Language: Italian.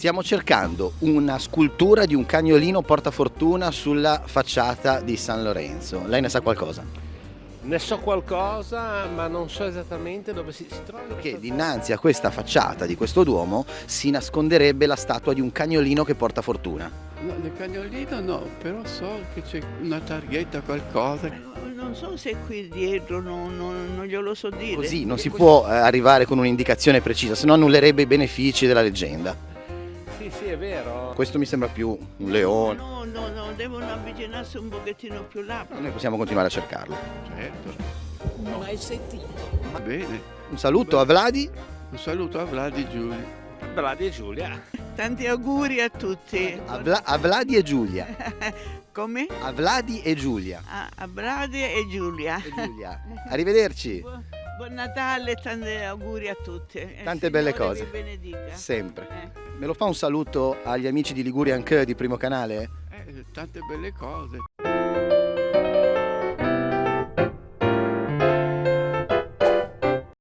Stiamo cercando una scultura di un cagnolino portafortuna sulla facciata di San Lorenzo. Lei ne sa qualcosa? Ne so qualcosa, ma non so esattamente dove si trova. Che dinanzi a questa facciata di questo duomo si nasconderebbe la statua di un cagnolino che porta fortuna. No, del cagnolino no, però so che c'è una targhetta, qualcosa. Non so se è qui dietro, non glielo so dire. Così non si può arrivare con un'indicazione precisa, se no annullerebbe i benefici della leggenda. Sì, è vero. Questo mi sembra più un leone. No, devono avvicinarsi un pochettino più là. Noi possiamo continuare a cercarlo. Certo, Mai sentito. va bene. Un saluto a Vladi. Un saluto a Vladi e Giulio. Vladi e Giulia. Tanti auguri a tutti. A Vladi e Giulia. Come? A Vladi e Giulia. A Bradi e Giulia. E Giulia. Arrivederci. Buon Natale e tanti auguri a tutti. Tante Il belle Signore cose. vi benedica. Sempre. Eh. Me lo fa un saluto agli amici di Liguria Anche di Primo Canale? Tante belle cose.